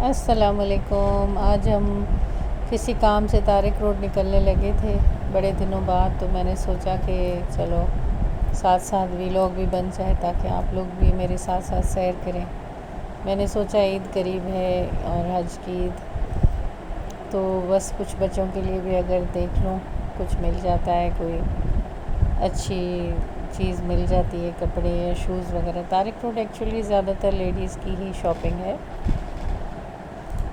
السلام علیکم۔ آج ہم کسی کام سے طارق روڈ نکلنے لگے تھے بڑے دنوں بعد، تو میں نے سوچا کہ چلو ساتھ ساتھ ویلاگ بھی بن جائے تاکہ آپ لوگ بھی میرے ساتھ ساتھ سیر کریں۔ میں نے سوچا عید قریب ہے اور حج کی عید، تو بس کچھ بچوں کے لیے بھی اگر دیکھ لوں کچھ مل جاتا ہے، کوئی اچھی چیز مل جاتی ہے، کپڑے یا شوز وغیرہ۔ طارق روڈ ایکچولی زیادہ تر لیڈیز کی ہی شاپنگ ہے،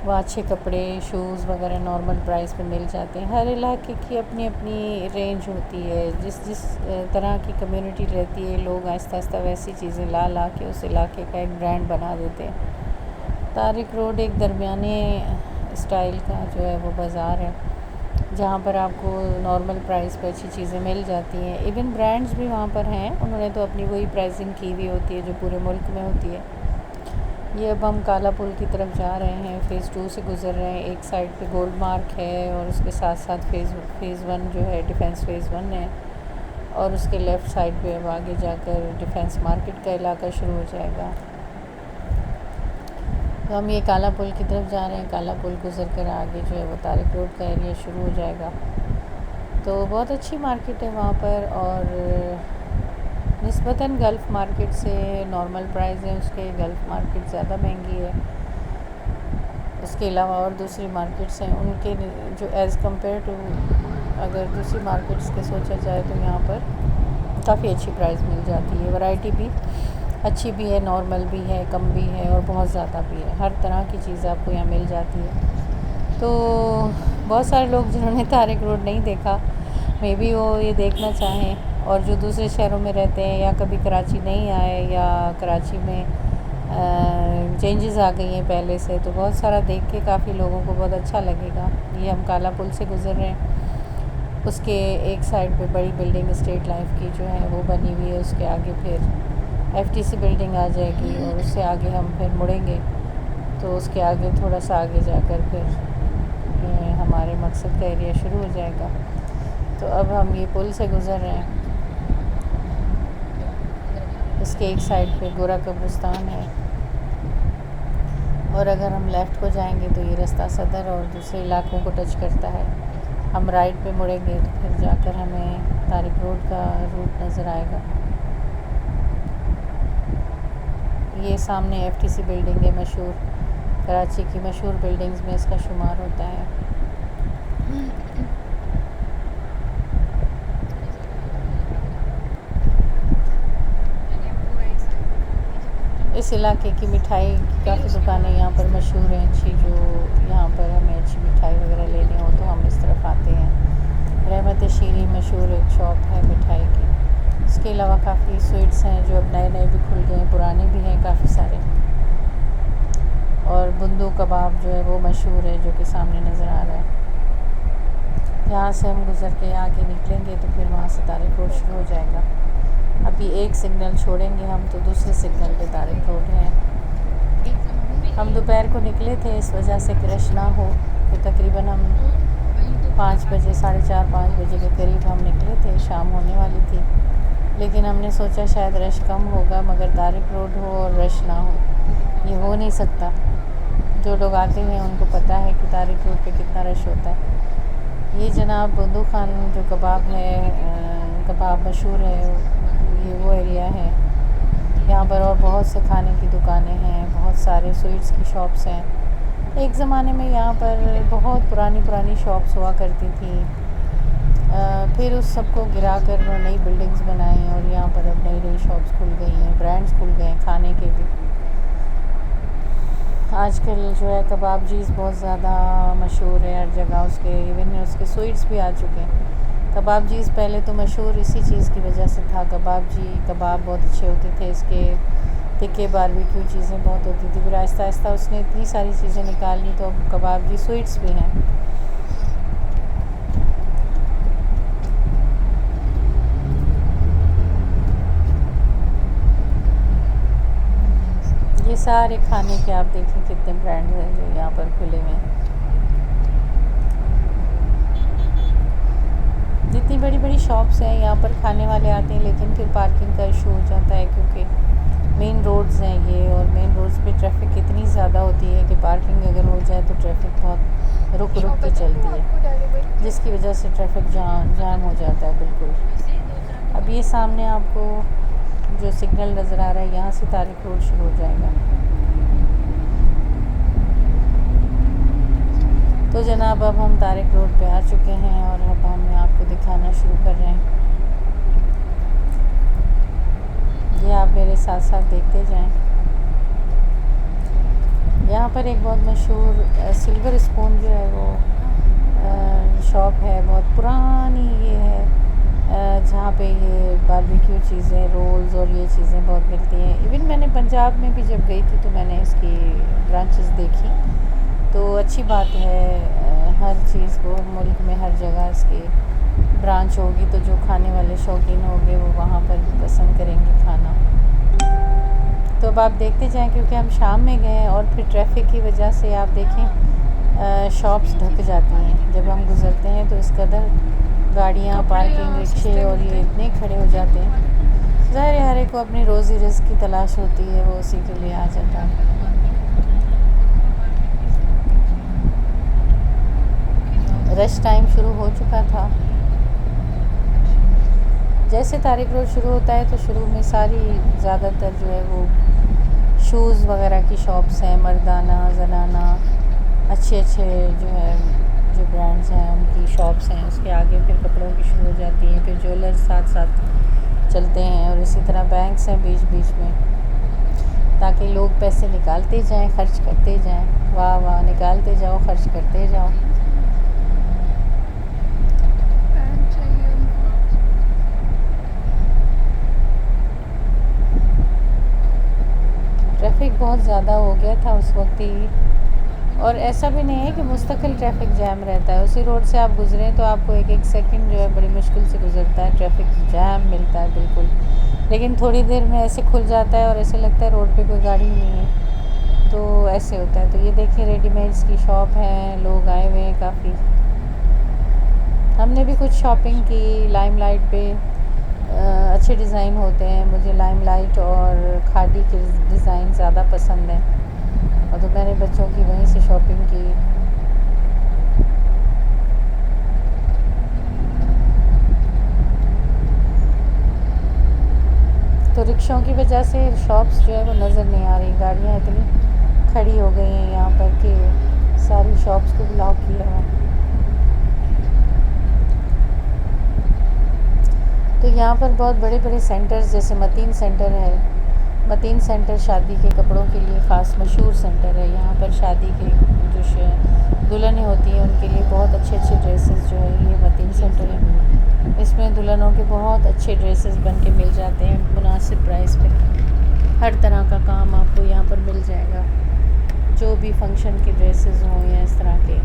وہاں اچھے کپڑے شوز وغیرہ نارمل پرائس پہ مل جاتے ہیں۔ ہر علاقے کی اپنی اپنی رینج ہوتی ہے، جس طرح کی کمیونٹی رہتی ہے، لوگ آہستہ آہستہ ویسی چیزیں لا کے اس علاقے کا ایک برانڈ بنا دیتے ہیں۔ طارق روڈ ایک درمیانے اسٹائل کا جو ہے وہ بازار ہے، جہاں پر آپ کو نارمل پرائس پہ اچھی چیزیں مل جاتی ہیں۔ ایون برانڈز بھی وہاں پر ہیں، انہوں نے تو اپنی وہی پرائسنگ کی ہوئی ہوتی ہے جو پورے ملک میں ہوتی ہے۔ یہ اب ہم کالا پل کی طرف جا رہے ہیں، فیز 2 سے گزر رہے ہیں۔ ایک سائڈ پہ گولڈ مارک ہے اور اس کے ساتھ ساتھ فیز 1 جو ہے ڈیفینس فیز 1 ہے، اور اس کے لیفٹ سائڈ پہ اب آگے جا کر ڈیفینس مارکیٹ کا علاقہ شروع ہو جائے گا۔ تو ہم یہ کالا پل کی طرف جا رہے ہیں، کالا پل گزر کر آگے جو ہے وہ طارق روڈ کا ایریا شروع ہو جائے گا۔ تو بہت اچھی مارکیٹ ہے وہاں پر، اور نسبتاً گلف مارکیٹ سے نارمل پرائز ہے اس کے، گلف مارکیٹ زیادہ مہنگی ہے۔ اس کے علاوہ اور دوسری مارکیٹس ہیں ان کے جو ایز کمپیئر ٹو اگر دوسری مارکیٹس کے سوچا جائے تو یہاں پر کافی اچھی پرائز مل جاتی ہے۔ ورائٹی بھی اچھی بھی ہے، نارمل بھی ہے، کم بھی ہے اور بہت زیادہ بھی ہے، ہر طرح کی چیز آپ کو یہاں مل جاتی ہے۔ تو بہت سارے لوگ جنہوں نے طارق روڈ نہیں دیکھا، مے بی وہ یہ دیکھنا چاہیں، اور جو دوسرے شہروں میں رہتے ہیں یا کبھی کراچی نہیں آئے یا کراچی میں چینجز آ گئی ہیں پہلے سے، تو بہت سارا دیکھ کے کافی لوگوں کو بہت اچھا لگے گا۔ یہ ہم کالا پل سے گزر رہے ہیں، اس کے ایک سائڈ پہ بڑی بلڈنگ اسٹیٹ لائف کی جو ہے وہ بنی ہوئی ہے، اس کے آگے پھر FTC بلڈنگ آ جائے گی، اور اس سے آگے ہم پھر مڑیں گے تو اس کے آگے تھوڑا سا آگے جا کر پھر ہمارے مقصد کا ایریا شروع ہو جائے گا۔ تو اب ہم یہ پل سے گزر رہے ہیں، اس کے ایک سائڈ پہ گورا قبرستان ہے، اور اگر ہم لیفٹ کو جائیں گے تو یہ رستہ صدر اور دوسرے علاقوں کو ٹچ کرتا ہے۔ ہم رائٹ پہ مڑیں گے تو پھر جا کر ہمیں طارق روڈ کا روٹ نظر آئے گا۔ یہ سامنے FTC بلڈنگ ہے، مشہور کراچی کی مشہور بلڈنگز میں اس کا شمار ہوتا ہے۔ اس علاقے کی مٹھائی کی کافی دکانیں یہاں پر مشہور ہیں اچھی، جو یہاں پر ہمیں اچھی مٹھائی وغیرہ لینی ہو تو ہم اس طرف آتے ہیں۔ رحمت شیریں مشہور ایک شاپ ہے مٹھائی کی، اس کے علاوہ کافی سویٹس ہیں جو اب نئے نئے بھی کھل گئے ہیں، پرانے بھی ہیں کافی سارے۔ اور بندو کباب جو ہے وہ مشہور ہے، جو کہ سامنے نظر آ رہا ہے۔ یہاں سے ہم گزر کے آگے نکلیں گے تو پھر وہاں سے طارق روڈ شروع ہو جائے گا۔ ابھی ایک سگنل چھوڑیں گے ہم تو دوسرے سگنل پہ طارق روڈ ہے۔ ہم دوپہر کو نکلے تھے اس وجہ سے کہ رش نہ ہو، تو تقریباً ہم 5 بجے 4:30 5 بجے کے قریب ہم نکلے تھے، شام ہونے والی تھی، لیکن ہم نے سوچا شاید رش کم ہوگا، مگر طارق روڈ ہو اور رش نہ ہو، یہ ہو نہیں سکتا۔ جو لوگ آتے ہیں ان کو پتہ ہے کہ طارق روڈ پہ کتنا رش ہوتا ہے۔ یہ جناب بندو خان جو کباب ہے، کباب مشہور ہے، یہ وہ ایریا ہے۔ یہاں پر اور بہت سے کھانے کی دکانیں ہیں، بہت سارے سویٹس کی شاپس ہیں۔ ایک زمانے میں یہاں پر بہت پرانی شاپس ہوا کرتی تھیں، پھر اس سب کو گرا کر نئی بلڈنگز بنائیں، اور یہاں پر اب نئی شاپس کھل گئی ہیں، برانڈز کھل گئے ہیں کھانے کے بھی۔ آج کل جو ہے کباب جیز بہت زیادہ مشہور ہے ہر جگہ، اس کے ایون اس کے سویٹس بھی آ چکے ہیں۔ کباب جیز پہلے تو مشہور اسی چیز کی وجہ سے تھا، کباب بہت اچھے ہوتے تھے، اس کے تکے باربیکیو چیزیں بہت ہوتی تھی، پھر آہستہ آہستہ اس نے اتنی ساری چیزیں نکال لی تو اب کباب جی سویٹس بھی ہیں۔ یہ سارے کھانے کے آپ دیکھیں کتنے برانڈ ہیں جو یہاں پر کھلے ہوئے ہیں۔ جتنی بڑی بڑی شاپس ہیں یہاں پر کھانے والے آتے ہیں، لیکن پھر پارکنگ کا ایشو ہو جاتا ہے، کیونکہ مین روڈز ہیں یہ، اور مین روڈز پہ ٹریفک اتنی زیادہ ہوتی ہے کہ پارکنگ اگر ہو جائے تو ٹریفک بہت رک کے چلتی ہے، جس کی وجہ سے ٹریفک جام ہو جاتا ہے بالکل۔ اب یہ سامنے آپ کو جو سگنل نظر آ رہا ہے، یہاں سے طارق روڈ شروع ہو جائے گا۔ تو جناب اب ہم طارق روڈ پہ آ چکے ہیں اور اب ہم آپ کو دکھانا شروع کر رہے ہیں۔ یہ آپ میرے ساتھ ساتھ دیکھتے جائیں۔ یہاں پر ایک بہت مشہور سلور اسپون جو ہے وہ شاپ ہے، بہت پرانی یہ ہے، جہاں پہ یہ باربیکیو چیزیں، رولز اور یہ چیزیں بہت ملتی ہیں۔ ایون میں نے پنجاب میں بھی جب گئی تھی تو میں نے اس کی برانچز دیکھی، تو اچھی بات ہے، ہر چیز کو ملک میں ہر جگہ اس کی برانچ ہوگی تو جو کھانے والے شوقین ہوں گے وہ وہاں پر بھی پسند کریں گے کھانا۔ تو اب آپ دیکھتے جائیں، کیونکہ ہم شام میں گئے اور پھر ٹریفک کی وجہ سے آپ دیکھیں شاپس ڈھک جاتی ہیں، جب ہم گزرتے ہیں تو اس قدر گاڑیاں، پارکنگ، رکشے اور یہ اتنے کھڑے ہو جاتے ہیں۔ ظاہر ہے ہر ایک کو اپنی روزی رزق کی تلاش ہوتی ہے، وہ اسی کے لیے آ جاتا ہے۔ رش ٹائم شروع ہو چکا تھا۔ جیسے طارق روڈ شروع ہوتا ہے تو شروع میں ساری زیادہ تر جو ہے وہ شوز وغیرہ کی شاپس ہیں، مردانہ، زنانہ، اچھے جو ہے جو برانڈز ہیں ان کی شاپس ہیں۔ اس کے آگے پھر کپڑوں کی شروع ہو جاتی ہیں، پھر جیولرز ساتھ ساتھ چلتے ہیں، اور اسی طرح بینکس ہیں بیچ بیچ میں، تاکہ لوگ پیسے نکالتے جائیں، خرچ کرتے جائیں، واہ واہ نکالتے جاؤ، خرچ کرتے جاؤ۔ ٹریفک بہت زیادہ ہو گیا تھا اس وقت ہی، اور ایسا بھی نہیں ہے کہ مستقل ٹریفک جام رہتا ہے، اسی روڈ سے آپ گزریں تو آپ کو ایک ایک سیکنڈ جو ہے بڑی مشکل سے گزرتا ہے، ٹریفک جام ملتا ہے بالکل، لیکن تھوڑی دیر میں ایسے کھل جاتا ہے اور ایسے لگتا ہے روڈ پہ کوئی گاڑی ہی نہیں ہے، تو ایسے ہوتا ہے۔ تو یہ دیکھیں ریڈی میڈس کی شاپ ہے، لوگ آئے ہوئے ہیں کافی۔ ہم نے بھی کچھ شاپنگ کی لائم لائٹ پہ، اچھے ڈیزائن ہوتے ہیں، مجھے لائم لائٹ اور کھادی کے ڈیزائن زیادہ پسند ہیں، اور تو میں نے بچوں کی وہیں سے شاپنگ کی۔ تو رکشوں کی وجہ سے شاپس جو ہے وہ نظر نہیں آ رہی، گاڑیاں اتنی کھڑی ہو گئی ہیں یہاں پر کہ ساری شاپس کو بلاک کیا ہوا۔ تو یہاں پر بہت بڑے بڑے سینٹرز، جیسے متین سینٹر ہے، متین سینٹر شادی کے کپڑوں کے لیے خاص مشہور سینٹر ہے۔ یہاں پر شادی کے جو دلہنیں ہوتی ہیں ان کے لیے بہت اچھے اچھے ڈریسز جو ہے یہ متین سینٹر ہے، اس میں دلہنوں کے بہت اچھے ڈریسز بن کے مل جاتے ہیں مناسب پرائس پہ، ہر طرح کا کام آپ کو یہاں پر مل جائے گا، جو بھی فنکشن کے ڈریسز ہوں یا اس طرح کے۔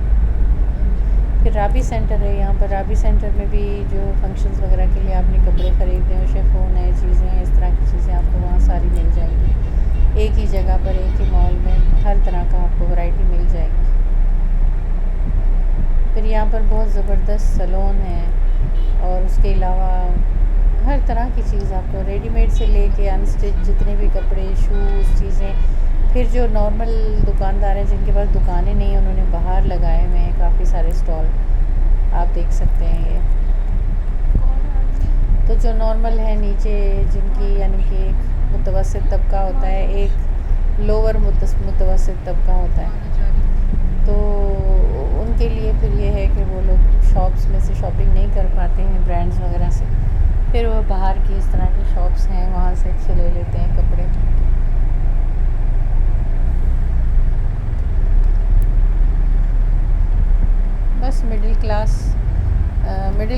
پھر رابی سینٹر ہے، یہاں پر رابی سینٹر میں بھی جو فنکشنز وغیرہ کے لیے آپ نے کپڑے خریدنے ہو، شیفون ہے، چیزیں ہیں، اس طرح کی چیزیں آپ کو وہاں ساری مل جائیں گی، ایک ہی جگہ پر، ایک ہی مال میں ہر طرح کا آپ کو ورائٹی مل جائے گی۔ پھر یہاں پر بہت زبردست سیلون ہے، اور اس کے علاوہ ہر طرح کی چیز آپ کو ریڈی میڈ سے لے کے ان اسٹچ جتنے بھی کپڑے، شوز، چیزیں۔ پھر جو نارمل دکاندار ہیں جن کے پاس دکانیں نہیں ہیں، انہوں نے باہر لگائے ہوئے ہیں کافی سارے اسٹال، آپ دیکھ سکتے ہیں یہ۔ تو جو نارمل ہیں نیچے جن کی یعنی کہ ایک متوسط طبقہ ہوتا ہے، ایک لوور متوسط طبقہ ہوتا ہے، تو ان کے لیے پھر یہ ہے کہ وہ لوگ شاپس میں سے شاپنگ نہیں کر پاتے ہیں برانڈز وغیرہ سے، پھر وہ باہر کی اس طرح کی شاپس ہیں وہاں سے اچھے لے لیتے ہیں کپڑے۔ بس مڈل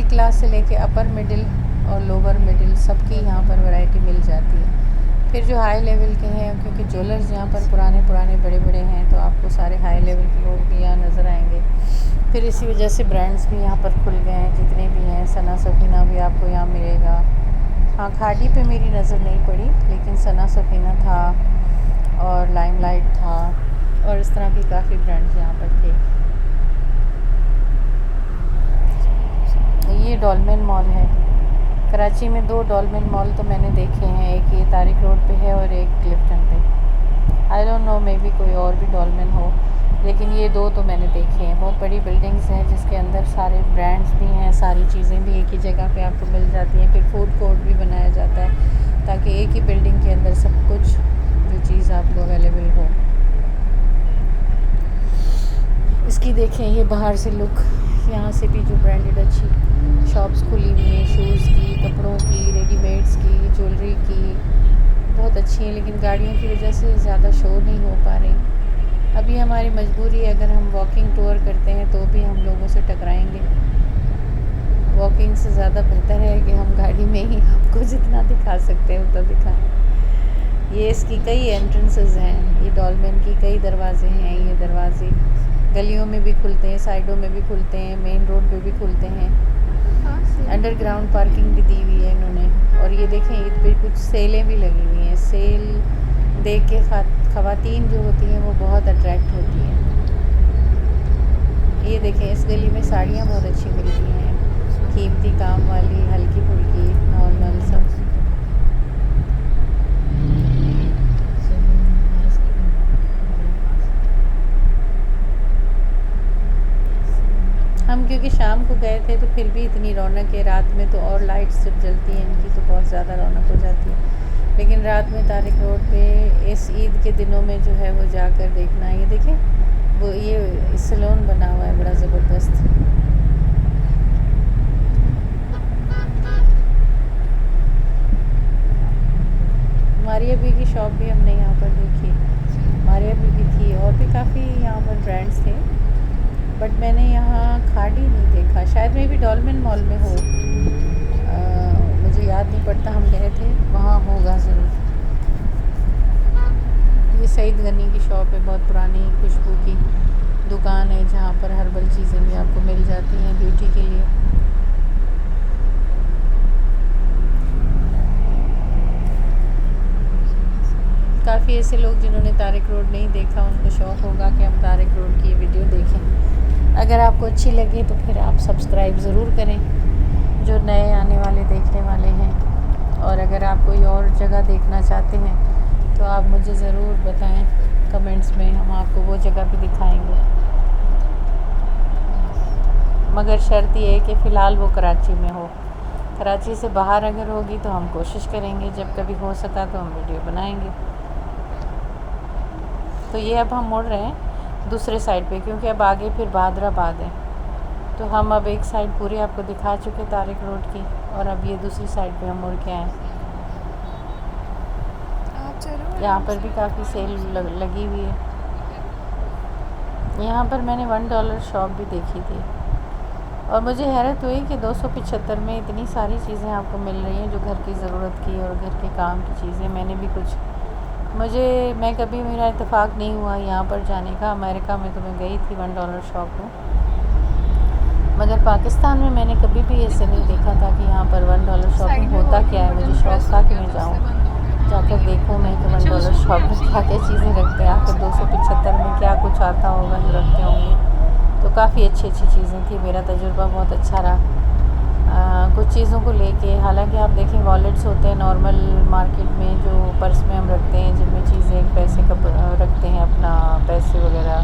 کلاس سے لے کے اپر مڈل اور لوور مڈل سب کی یہاں پر ورائٹی مل جاتی ہے۔ پھر جو ہائی لیول کے ہیں، کیونکہ جیولرز یہاں پر پرانے بڑے بڑے ہیں، تو آپ کو سارے ہائی لیول کے لوگ بھی یہاں نظر آئیں گے۔ پھر اسی وجہ سے برانڈز بھی یہاں پر کھل گئے ہیں، جتنے بھی ہیں، ثنا سفینہ بھی آپ کو یہاں ملے گا۔ ہاں کھادی پہ میری نظر نہیں پڑی، لیکن ثنا سفینہ تھا اور لائم لائٹ تھا، اور اس طرح کی کافی برانڈز یہاں پر تھے۔ یہ ڈولمن مال ہے، کراچی میں 2 ڈولمن مال تو میں نے دیکھے ہیں، ایک یہ طارق روڈ پہ ہے اور ایک کلفٹن پہ، I don't know may be کوئی اور بھی ڈولمن ہو، یہ 2 تو میں نے دیکھے ہیں. بہت بڑی بلڈنگز ہیں جس کے اندر سارے برانڈز بھی ہیں, ساری چیزیں بھی ایک ہی جگہ پہ آپ کو مل جاتی ہیں. پھر فوڈ کورٹ بھی بنایا جاتا ہے تاکہ ایک ہی بلڈنگ کے اندر سب کچھ جو چیز آپ کو اویلیبل ہو. اس کی دیکھیں یہ باہر سے لک, یہاں سے بھی جو برانڈڈ اچھی شاپس کھلی ہوئی ہیں, شوز کی, کپڑوں کی, ریڈی میڈس کی, جویلری کی, بہت اچھی ہیں. لیکن گاڑیوں کی وجہ سے زیادہ شو نہیں ہو پا رہی. ابھی ہماری مجبوری ہے, اگر ہم واکنگ ٹور کرتے ہیں تو بھی ہم لوگوں سے ٹکرائیں گے. واکنگ سے زیادہ بہتر ہے کہ ہم گاڑی میں ہی آپ کو جتنا دکھا سکتے ہیں اتنا دکھائیں. یہ اس کی کئی انٹرنسز ہیں, یہ ڈولمن کی کئی دروازے ہیں. یہ دروازے گلیوں میں بھی کھلتے ہیں, سائڈوں میں بھی کھلتے ہیں, مین روڈ پہ بھی کھلتے ہیں. انڈر گراؤنڈ پارکنگ بھی دی ہوئی ہے انہوں نے. اور یہ دیکھیں عید پہ کچھ سیلیں بھی لگی ہوئی ہیں. سیل دیکھ کے خواتین جو ہوتی ہیں وہ بہت اٹریکٹ ہوتی ہیں. یہ دیکھیں اس گلی میں ساڑیاں بہت اچھی ملتی ہیں, قیمتی کام والی, ہلکی پھلکی, نارمل سب. ہم کیونکہ شام کو گئے تھے تو پھر بھی اتنی رونق ہے. رات میں تو اور لائٹس جب جلتی ہیں ان کی تو بہت زیادہ رونق ہو جاتی ہے. لیکن رات میں طارق روڈ پہ اس عید کے دنوں میں جو ہے وہ جا کر دیکھنا. یہ دیکھیں وہ یہ سیلون بنا ہوا ہے بڑا زبردست. ماریا بی کی شاپ بھی ہم نے یہاں پر دیکھی. ماریا بی بھی تھی اور بھی کافی یہاں پر برانڈس تھے, بٹ میں نے یہاں کھاڑی نہیں دیکھا. شاید میں بھی ڈولمن مال میں ہو, مجھے یاد نہیں پڑتا. ہم گئے تھے وہاں ہوگا ضرور. یہ سعید غنی کی شاپ ہے, بہت پرانی خوشبو کی دکان ہے جہاں پر ہربل چیزیں بھی آپ کو مل جاتی ہیں بیوٹی کے لیے. کافی ایسے لوگ جنہوں نے طارق روڈ نہیں دیکھا ان کو شوق ہوگا کہ ہم طارق روڈ کی یہ ویڈیو دیکھیں. اگر آپ کو اچھی لگے تو پھر آپ سبسکرائب ضرور کریں جو نئے آنے والے دیکھنے والے ہیں. اور اگر آپ کوئی اور جگہ دیکھنا چاہتے ہیں تو آپ مجھے ضرور بتائیں کمنٹس میں, ہم آپ کو وہ جگہ بھی دکھائیں گے. مگر شرط یہ ہے کہ فی الحال وہ کراچی میں ہو. کراچی سے باہر اگر ہوگی تو ہم کوشش کریں گے, جب کبھی ہو سکا تو ہم ویڈیو بنائیں گے. تو یہ اب ہم مڑ رہے ہیں دوسرے سائڈ پہ کیونکہ اب آگے پھر بہادر آباد ہے. تو ہم اب ایک سائڈ پوری آپ کو دکھا چکے طارق روڈ کی, اور اب یہ دوسری سائڈ پہ ہم مڑ کے آئیں. یہاں پر بھی کافی سیل لگی ہوئی ہے. یہاں پر میں نے $1 شاپ بھی دیکھی تھی اور مجھے حیرت ہوئی کہ 275 میں اتنی ساری چیزیں آپ کو مل رہی ہیں جو گھر کی ضرورت کی اور گھر کے کام کی چیزیں. میں نے بھی کچھ میں کبھی میرا اتفاق نہیں ہوا یہاں پر جانے کا. امریکہ میں تو میں گئی تھی $1 شاپ میں, مگر پاکستان میں نے کبھی بھی ایسے نہیں دیکھا تھا کہ یہاں پر $1 شاپنگ ہوتا کیا ہے. مجھے شوق تھا کہ میں جاؤں, جا کر دیکھوں میں کہ $1 شاپ میں کیا کیا چیزیں رکھتے ہیں. آخر 275 میں کیا کچھ آتا ہوگا جو رکھتے ہوں گے. تو کافی اچھی چیزیں تھیں. میرا تجربہ بہت اچھا رہا کچھ چیزوں کو لے کے. حالانکہ آپ دیکھیں والیٹس ہوتے ہیں نارمل مارکیٹ میں جو پرس میں ہم رکھتے ہیں, جن میں چیزیں پیسے کا رکھتے ہیں, اپنا پیسے وغیرہ,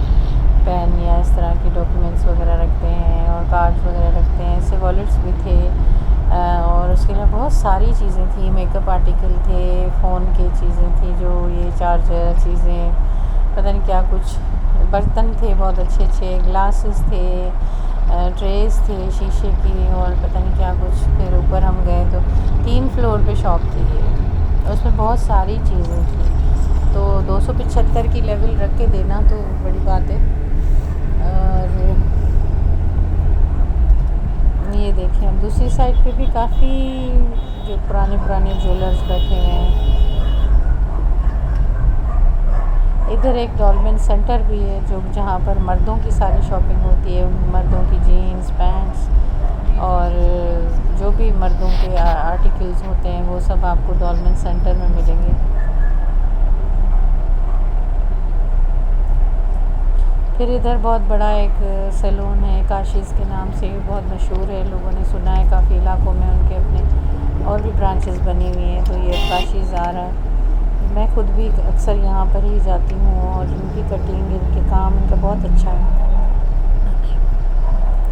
پین یا اس طرح کے ڈاکیومنٹس وغیرہ رکھتے ہیں اور کارڈز وغیرہ رکھتے ہیں. ایسے والیٹس بھی تھے اور اس کے علاوہ بہت ساری چیزیں تھیں. میک اپ آرٹیکل تھے, فون کی چیزیں تھیں, جو یہ چارجر چیزیں, پتہ نہیں کیا کچھ, برتن تھے بہت اچھے, گلاسز تھے, ٹریز تھے شیشے کی, اور پتہ نہیں کیا کچھ. پھر اوپر ہم گئے تو 3 فلور پہ شاپ تھی یہ, اس میں بہت ساری چیزیں تھیں. تو 275 کی لیول رکھ کے دینا تو بڑی بات ہے. اور یہ دیکھیں اب دوسری سائڈ پہ بھی کافی جو پرانے جیولرز بیٹھے ہوئے ہیں. ادھر ایک ڈولمن سینٹر بھی ہے جہاں پر مردوں کی ساری شاپنگ ہوتی ہے. مردوں کی جینز, پینٹس اور جو بھی مردوں کے آرٹیکلز ہوتے ہیں وہ سب آپ کو ڈولمن سینٹر میں ملیں گے. پھر ادھر بہت بڑا ایک سیلون ہے کاشیز کے نام سے, بہت مشہور ہے, لوگوں نے سنا ہے کافی علاقوں میں ان کے اپنے اور بھی برانچز بنی ہوئی ہیں. تو یہ کاشیز آ رہا ہے. میں خود بھی اکثر یہاں پر ہی جاتی ہوں اور ان کی کٹنگ, ان کے کام, ان کا بہت اچھا ہے۔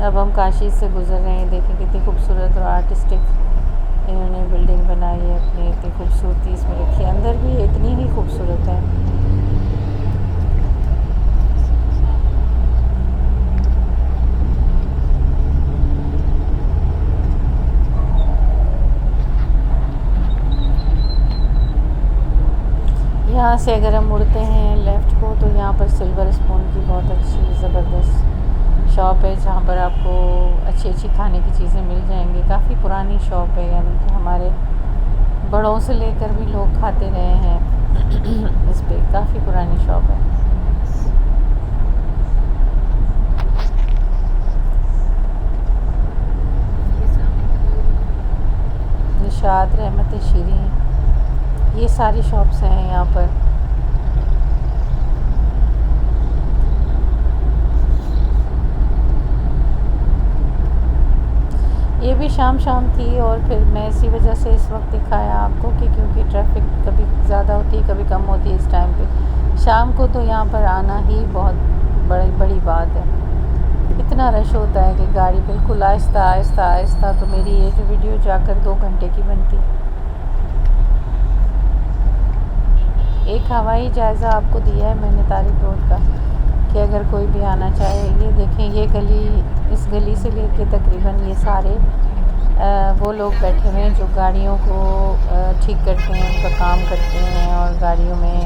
اب ہم کاشی سے گزر رہے ہیں، دیکھیں کتنی خوبصورت اور آرٹسٹک انہوں نے بلڈنگ بنائی ہے اپنی، اتنی خوبصورتی اس میں رکھی ہے، اندر بھی اتنی ہی خوبصورت ہے۔ یہاں سے اگر ہم مڑتے ہیں لیفٹ کو تو یہاں پر سلور اسپون کی بہت اچھی زبردست شاپ ہے، جہاں پر آپ کو اچھی اچھی کھانے کی چیزیں مل جائیں گی۔ کافی پرانی شاپ ہے، یعنی کہ ہمارے بڑوں سے لے کر بھی لوگ کھاتے رہے ہیں اس پہ، کافی پرانی شاپ ہے۔ نشاط رحمت شیریں، یہ ساری شاپس ہیں یہاں پر۔ یہ بھی شام تھی، اور پھر میں اسی وجہ سے اس وقت دکھایا آپ کو کہ کیونکہ ٹریفک کبھی زیادہ ہوتی ہے کبھی کم ہوتی ہے اس ٹائم پہ۔ شام کو تو یہاں پر آنا ہی بہت بڑی بات ہے، اتنا رش ہوتا ہے کہ گاڑی بالکل آہستہ آہستہ آہستہ، تو میری یہ جو ویڈیو جا کر 2 گھنٹے کی بنتی۔ ایک ہوائی جائزہ آپ کو دیا ہے میں نے طارق روڈ کا، کہ اگر کوئی بھی آنا چاہے، یہ دیکھیں یہ گلی، اس گلی سے لے کے تقریباً یہ سارے وہ لوگ بیٹھے ہوئے ہیں جو گاڑیوں کو ٹھیک کرتے ہیں، ان کا کام کرتے ہیں، اور گاڑیوں میں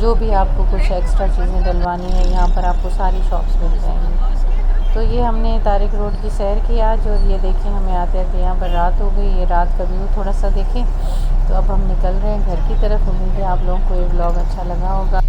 جو بھی آپ کو کچھ ایکسٹرا چیزیں ڈلوانی ہیں یہاں پر آپ کو ساری شاپس مل جائیں گی۔ تو یہ ہم نے طارق روڈ کی سیر کی آج، اور یہ دیکھیں ہمیں آتے آتے یہاں پر رات ہو گئی، یہ رات کا ویو تھوڑا سا دیکھیں۔ تو اب ہم نکل رہے ہیں گھر کی طرف، امید ہے آپ لوگوں کو یہ ولاگ اچھا لگا ہوگا۔